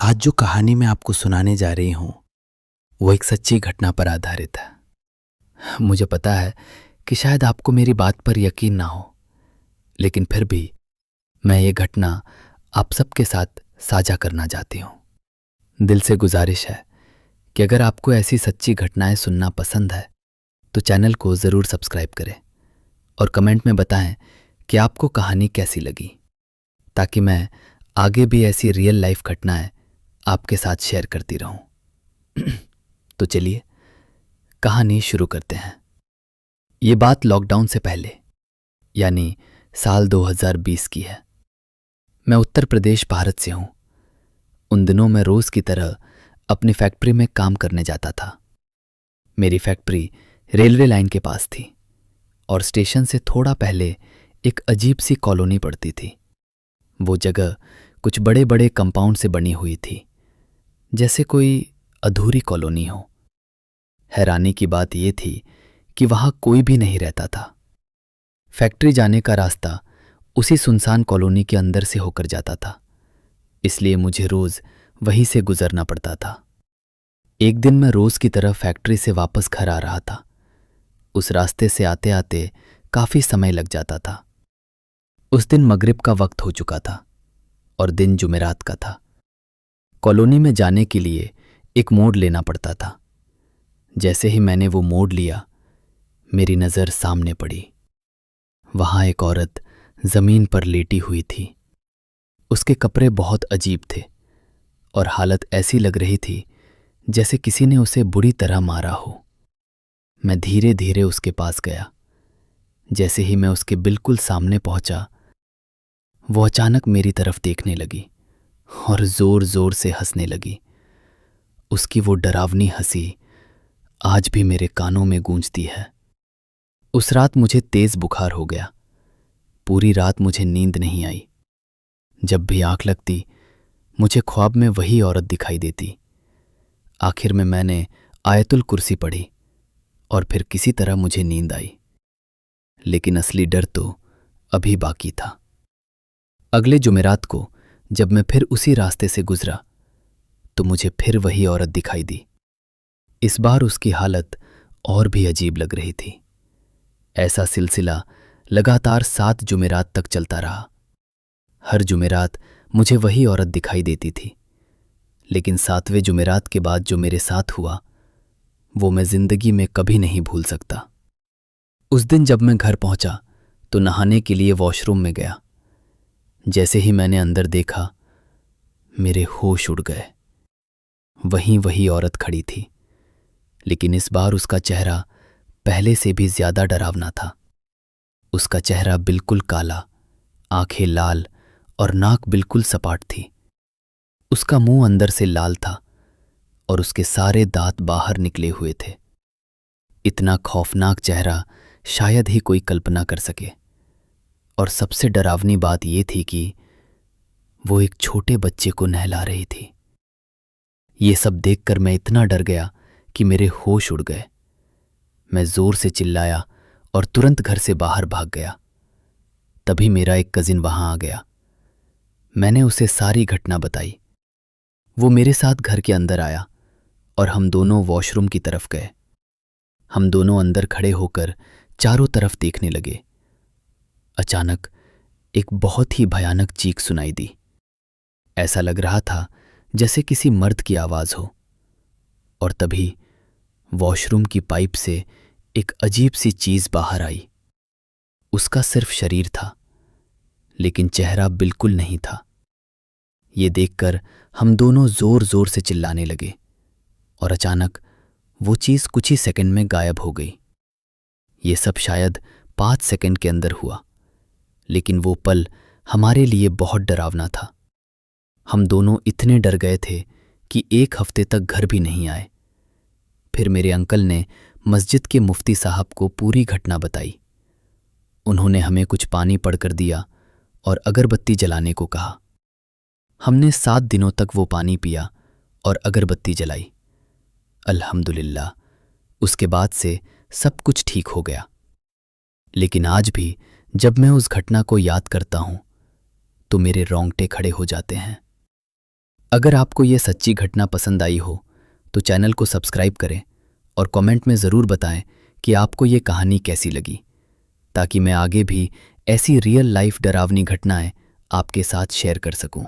आज जो कहानी मैं आपको सुनाने जा रही हूं वो एक सच्ची घटना पर आधारित है। मुझे पता है कि शायद आपको मेरी बात पर यकीन ना हो, लेकिन फिर भी मैं ये घटना आप सबके साथ साझा करना चाहती हूं। दिल से गुजारिश है कि अगर आपको ऐसी सच्ची घटनाएं सुनना पसंद है तो चैनल को ज़रूर सब्सक्राइब करें और कमेंट में बताएं कि आपको कहानी कैसी लगी, ताकि मैं आगे भी ऐसी रियल लाइफ घटनाएं आपके साथ शेयर करती रहूं। तो चलिए कहानी शुरू करते हैं। ये बात लॉकडाउन से पहले यानी साल 2020 की है। मैं उत्तर प्रदेश भारत से हूं। उन दिनों मैं रोज की तरह अपनी फैक्ट्री में काम करने जाता था। मेरी फैक्ट्री रेलवे लाइन के पास थी और स्टेशन से थोड़ा पहले एक अजीब सी कॉलोनी पड़ती थी। वो जगह कुछ बड़े बड़े कंपाउंड से बनी हुई थी, जैसे कोई अधूरी कॉलोनी हो। हैरानी की बात यह थी कि वहां कोई भी नहीं रहता था। फैक्ट्री जाने का रास्ता उसी सुनसान कॉलोनी के अंदर से होकर जाता था, इसलिए मुझे रोज वहीं से गुजरना पड़ता था। एक दिन मैं रोज की तरह फैक्ट्री से वापस घर आ रहा था। उस रास्ते से आते आते काफी समय लग जाता था। उस दिन मगरिब का वक्त हो चुका था और दिन जुमेरात का था। कॉलोनी में जाने के लिए एक मोड़ लेना पड़ता था। जैसे ही मैंने वो मोड़ लिया, मेरी नजर सामने पड़ी। वहां एक औरत जमीन पर लेटी हुई थी। उसके कपड़े बहुत अजीब थे और हालत ऐसी लग रही थी जैसे किसी ने उसे बुरी तरह मारा हो। मैं धीरे धीरे उसके पास गया। जैसे ही मैं उसके बिल्कुल सामने पहुंचा, वो अचानक मेरी तरफ देखने लगी और जोर जोर से हंसने लगी। उसकी वो डरावनी हंसी आज भी मेरे कानों में गूंजती है। उस रात मुझे तेज बुखार हो गया। पूरी रात मुझे नींद नहीं आई। जब भी आंख लगती, मुझे ख्वाब में वही औरत दिखाई देती। आखिर में मैंने आयतुल कुर्सी पढ़ी और फिर किसी तरह मुझे नींद आई। लेकिन असली डर तो अभी बाकी था। अगले जुमेरात को जब मैं फिर उसी रास्ते से गुजरा तो मुझे फिर वही औरत दिखाई दी। इस बार उसकी हालत और भी अजीब लग रही थी। ऐसा सिलसिला लगातार 7 जुमेरात तक चलता रहा। हर जुमेरात मुझे वही औरत दिखाई देती थी, लेकिन 7वें जुमेरात के बाद जो मेरे साथ हुआ वो मैं जिंदगी में कभी नहीं भूल सकता। उस दिन जब मैं घर पहुंचा तो नहाने के लिए वॉशरूम में गया। जैसे ही मैंने अंदर देखा, मेरे होश उड़ गए। वहीं वही औरत खड़ी थी, लेकिन इस बार उसका चेहरा पहले से भी ज्यादा डरावना था। उसका चेहरा बिल्कुल काला, आंखें लाल और नाक बिल्कुल सपाट थी। उसका मुंह अंदर से लाल था और उसके सारे दांत बाहर निकले हुए थे। इतना खौफनाक चेहरा शायद ही कोई कल्पना कर सके। और सबसे डरावनी बात यह थी कि वो एक छोटे बच्चे को नहला रही थी। ये सब देखकर मैं इतना डर गया कि मेरे होश उड़ गए। मैं जोर से चिल्लाया और तुरंत घर से बाहर भाग गया। तभी मेरा एक कजिन वहां आ गया। मैंने उसे सारी घटना बताई। वो मेरे साथ घर के अंदर आया और हम दोनों वॉशरूम की तरफ गए। हम दोनों अंदर खड़े होकर चारों तरफ देखने लगे। अचानक एक बहुत ही भयानक चीख सुनाई दी। ऐसा लग रहा था जैसे किसी मर्द की आवाज हो। और तभी वॉशरूम की पाइप से एक अजीब सी चीज बाहर आई। उसका सिर्फ शरीर था, लेकिन चेहरा बिल्कुल नहीं था। ये देखकर हम दोनों जोर जोर से चिल्लाने लगे और अचानक वो चीज कुछ ही सेकंड में गायब हो गई। ये सब शायद 5 सेकंड के अंदर हुआ, लेकिन वो पल हमारे लिए बहुत डरावना था। हम दोनों इतने डर गए थे कि 1 हफ्ते तक घर भी नहीं आए। फिर मेरे अंकल ने मस्जिद के मुफ्ती साहब को पूरी घटना बताई। उन्होंने हमें कुछ पानी पड़कर दिया और अगरबत्ती जलाने को कहा। हमने 7 दिनों तक वो पानी पिया और अगरबत्ती जलाई। अल्हम्दुलिल्लाह, उसके बाद से सब कुछ ठीक हो गया। लेकिन आज भी जब मैं उस घटना को याद करता हूं तो मेरे रोंगटे खड़े हो जाते हैं। अगर आपको ये सच्ची घटना पसंद आई हो तो चैनल को सब्सक्राइब करें और कमेंट में ज़रूर बताएं कि आपको ये कहानी कैसी लगी, ताकि मैं आगे भी ऐसी रियल लाइफ डरावनी घटनाएं आपके साथ शेयर कर सकूं।